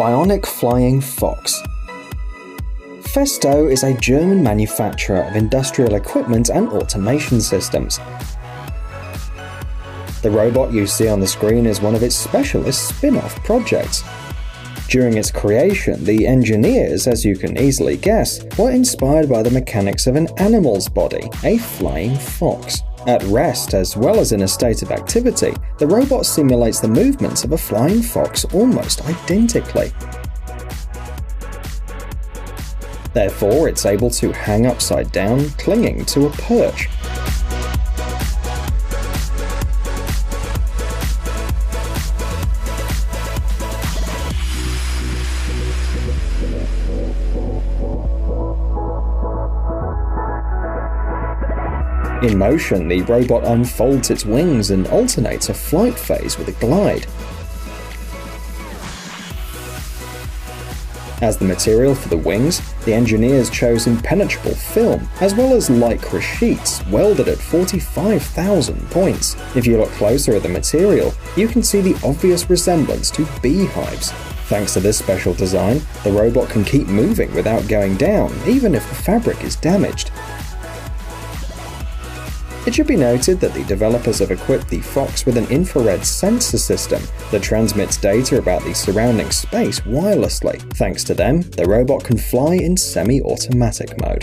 Bionic Flying Fox. Festo is a German manufacturer of industrial equipment and automation systems. The robot you see on the screen is one of its specialist spin-off projects. During its creation, the engineers, as you can easily guess, were inspired by the mechanics of an animal's body, a flying fox. At rest, as well as in a state of activity, the robot simulates the movements of a flying fox almost identically. Therefore, it's able to hang upside down, clinging to a perch. In motion, the robot unfolds its wings and alternates a flight phase with a glide. As the material for the wings, the engineers chose impenetrable film, as well as lycra sheets welded at 45,000 points. If you look closer at the material, you can see the obvious resemblance to beehives. Thanks to this special design, the robot can keep moving without going down, even if the fabric is damaged. It should be noted that the developers have equipped the Fox with an infrared sensor system that transmits data about the surrounding space wirelessly. Thanks to them, the robot can fly in semi-automatic mode.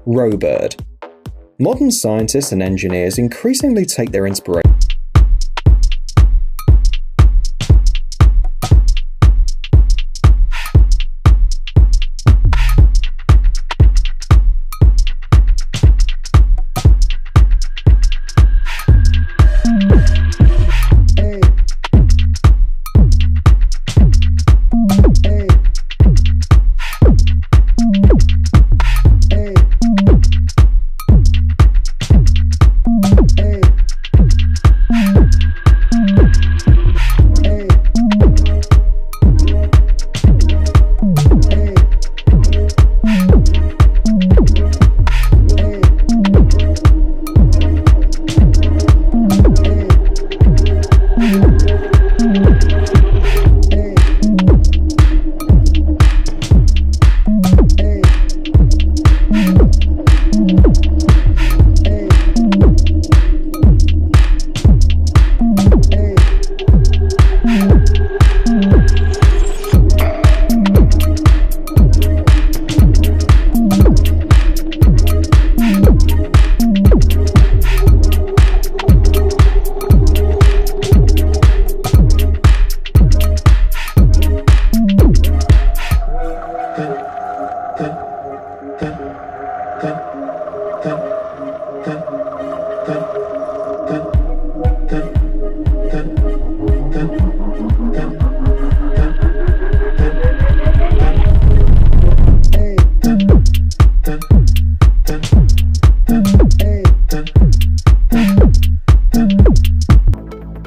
Robird. Modern scientists and engineers increasingly take their inspiration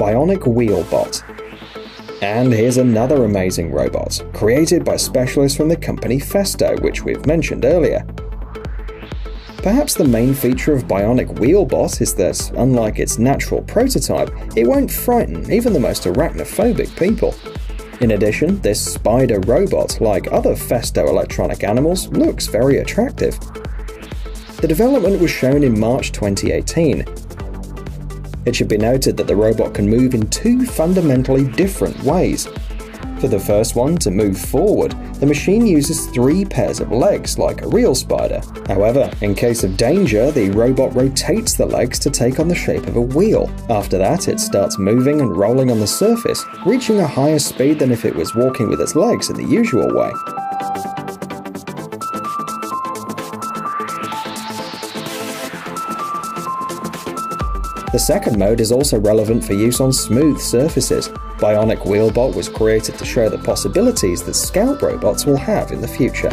Bionic Wheelbot. And here's another amazing robot, created by specialists from the company Festo, which we've mentioned earlier. Perhaps the main feature of Bionic Wheelbot is that, unlike its natural prototype, it won't frighten even the most arachnophobic people. In addition, this spider robot, like other Festo electronic animals, looks very attractive. The development was shown in March 2018. It should be noted that the robot can move in two fundamentally different ways. For the first one, to move forward, the machine uses 3 pairs of legs like a real spider. However, in case of danger, the robot rotates the legs to take on the shape of a wheel. After that, it starts moving and rolling on the surface, reaching a higher speed than if it was walking with its legs in the usual way. The second mode is also relevant for use on smooth surfaces. Bionic Wheelbot was created to show the possibilities that scout robots will have in the future.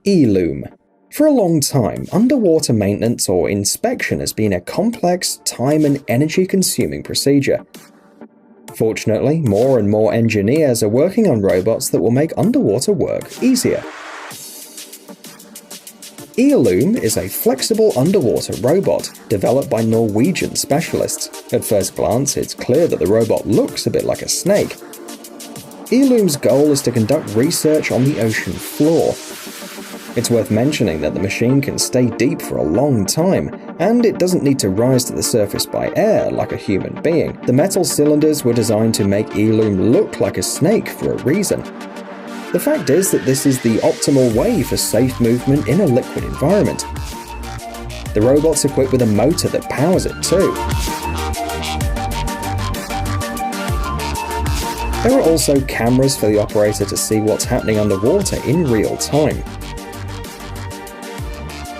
Eloom. For a long time, underwater maintenance or inspection has been a complex, time and energy-consuming procedure. Fortunately, more and more engineers are working on robots that will make underwater work easier. Eloom is a flexible underwater robot developed by Norwegian specialists. At first glance, it's clear that the robot looks a bit like a snake. Eloom's goal is to conduct research on the ocean floor. It's worth mentioning that the machine can stay deep for a long time, and it doesn't need to rise to the surface by air like a human being. The metal cylinders were designed to make Eloom look like a snake for a reason. The fact is that this is the optimal way for safe movement in a liquid environment. The robot's equipped with a motor that powers it too. There are also cameras for the operator to see what's happening underwater in real time.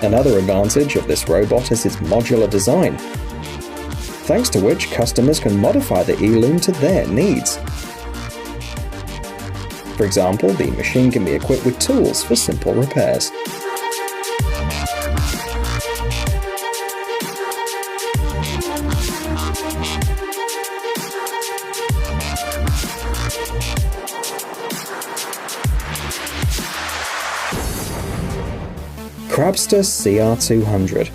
Another advantage of this robot is its modular design, thanks to which customers can modify the Eloom to their needs. For example, the machine can be equipped with tools for simple repairs. Crabster CR200.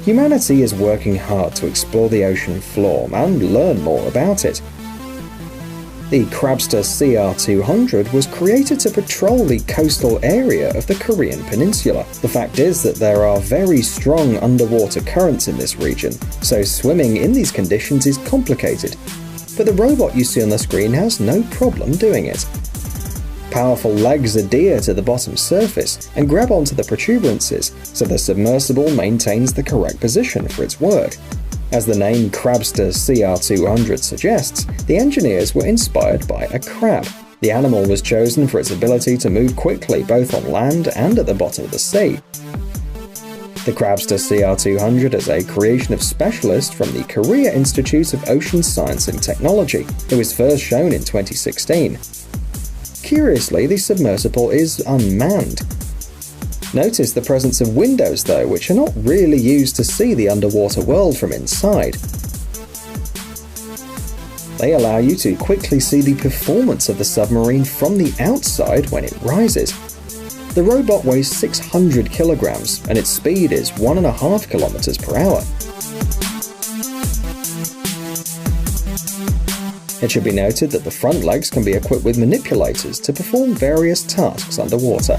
Humanity is working hard to explore the ocean floor and learn more about it. The Crabster CR200 was created to patrol the coastal area of the Korean peninsula. The fact is that there are very strong underwater currents in this region, so swimming in these conditions is complicated. But the robot you see on the screen has no problem doing it. Powerful legs adhere to the bottom surface and grab onto the protuberances, so the submersible maintains the correct position for its work. As the name Crabster CR200 suggests, the engineers were inspired by a crab. The animal was chosen for its ability to move quickly both on land and at the bottom of the sea. The Crabster CR200 is a creation of specialists from the Korea Institute of Ocean Science and Technology. It was first shown in 2016. Curiously, the submersible is unmanned. Notice the presence of windows though, which are not really used to see the underwater world from inside. They allow you to quickly see the performance of the submarine from the outside when it rises. The robot weighs 600 kilograms and its speed is 1.5 kilometers per hour. It should be noted that the front legs can be equipped with manipulators to perform various tasks underwater.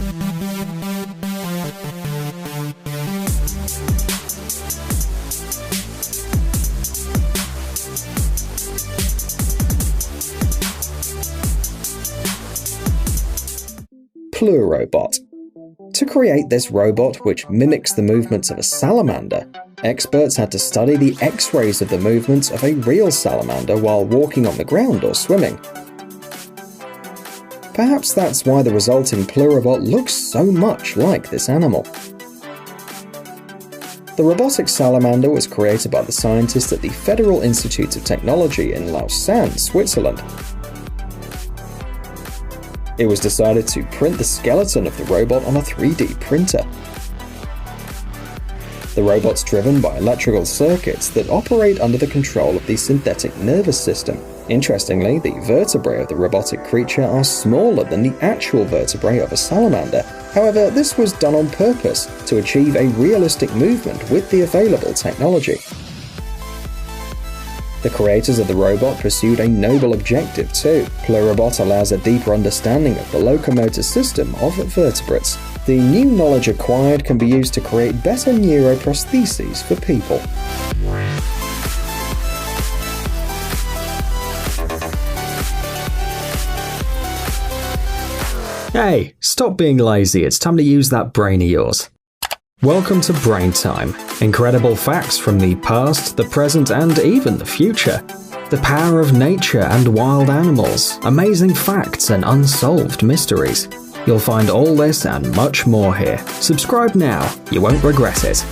Plurobot. To create this robot, which mimics the movements of a salamander, experts had to study the X-rays of the movements of a real salamander while walking on the ground or swimming. Perhaps that's why the resulting Plurobot looks so much like this animal. The robotic salamander was created by the scientists at the Federal Institute of Technology in Lausanne, Switzerland. It was decided to print the skeleton of the robot on a 3D printer. The robot's driven by electrical circuits that operate under the control of the synthetic nervous system. Interestingly, the vertebrae of the robotic creature are smaller than the actual vertebrae of a salamander. However, this was done on purpose to achieve a realistic movement with the available technology. The creators of the robot pursued a noble objective too. Plurobot allows a deeper understanding of the locomotor system of vertebrates. The new knowledge acquired can be used to create better neuroprostheses for people. Hey, stop being lazy, it's time to use that brain of yours. Welcome to Brain Time. Incredible facts from the past, the present, and even the future. The power of nature and wild animals, amazing facts and unsolved mysteries. You'll find all this and much more here. Subscribe now, you won't regret it.